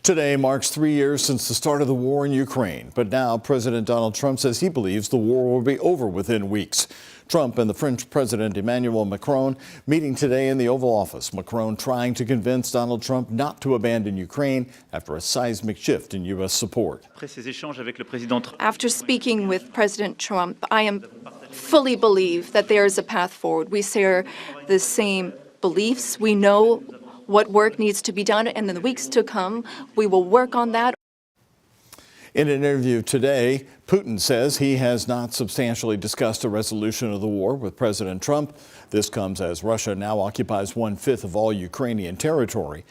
Today marks 3 years since the start of the war in Ukraine, but now President Donald Trump says he believes the war will be over within weeks. Trump and the French President Emmanuel Macron meeting today in the Oval Office. Macron trying to convince Donald Trump not to abandon Ukraine after a seismic shift in U.S. support. After speaking with President Trump, I am fully believe that there is a path forward. We share the same beliefs. We know what work needs to be done, and in the weeks to come, we will work on that. In an interview today, Putin says he has not substantially discussed a resolution of the war with President Trump. This comes as Russia now occupies 1/5 of all Ukrainian territory.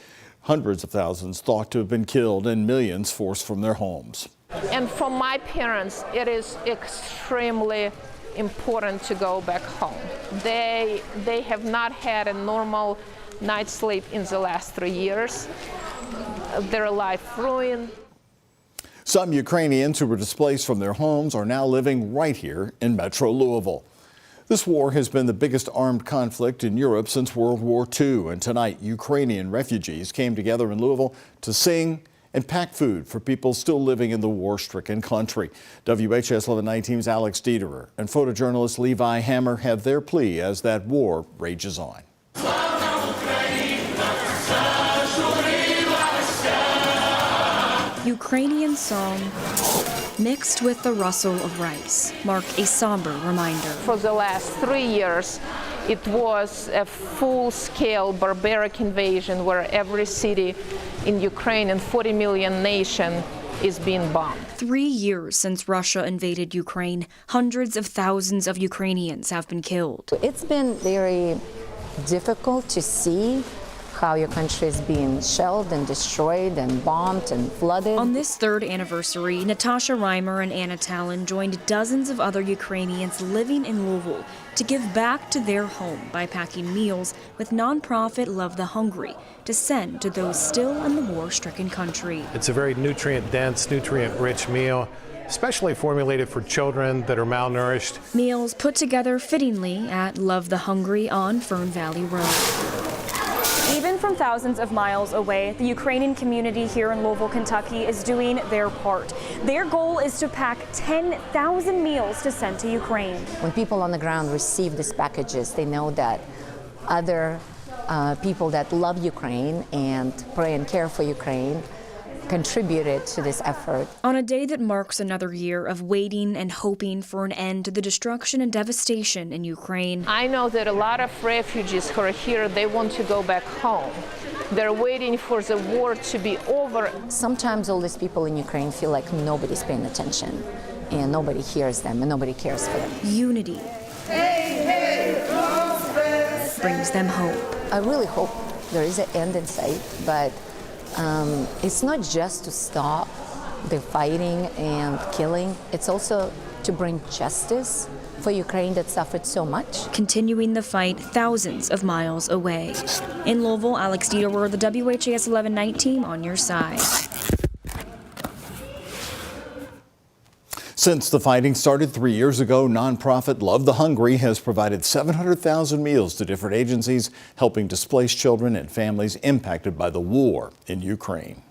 Hundreds of thousands thought to have been killed and millions forced from their homes. And for my parents, it is extremely important to go back home. They have not had a normal night's sleep in the last 3 years. Their life ruined. Some Ukrainians who were displaced from their homes are now living right here in Metro Louisville. This war has been the biggest armed conflict in Europe since World War II, and tonight Ukrainian refugees came together in Louisville to sing and pack food for people still living in the war-stricken country. WHS 1119's Alex Dieterer and photojournalist Levi Hammer have their plea as that war rages on. Ukrainian song mixed with the rustle of rice mark a somber reminder. For the last 3 years, it was a full-scale barbaric invasion where every city in Ukraine and 40 million nation is being bombed. 3 years since Russia invaded Ukraine, hundreds of thousands of Ukrainians have been killed. It's been very difficult to see how your country is being shelled and destroyed and bombed and flooded. On this third anniversary, Natasha Reimer and Anna Talon joined dozens of other Ukrainians living in Louisville to give back to their home by packing meals with nonprofit Love the Hungry to send to those still in the war-stricken country. It's a very nutrient-dense, nutrient-rich meal, especially formulated for children that are malnourished. Meals put together fittingly at Love the Hungry on Fern Valley Road. Even from thousands of miles away, the Ukrainian community here in Louisville, Kentucky is doing their part. Their goal is to pack 10,000 meals to send to Ukraine. When people on the ground receive these packages, they know that other people that love Ukraine and pray and care for Ukraine contributed to this effort. On a day that marks another year of waiting and hoping for an end to the destruction and devastation in Ukraine. I know that a lot of refugees who are here, they want to go back home. They're waiting for the war to be over. Sometimes all these people in Ukraine feel like nobody's paying attention and nobody hears them and nobody cares for them. Unity brings them hope. I really hope there is an end in sight, but it's not just to stop the fighting and killing. It's also to bring justice for Ukraine that suffered so much. Continuing the fight thousands of miles away. In Louisville, Alex Dieterer, the WHS 1119 on your side. Since the fighting started 3 years ago, nonprofit Love the Hungry has provided 700,000 meals to different agencies, helping displaced children and families impacted by the war in Ukraine.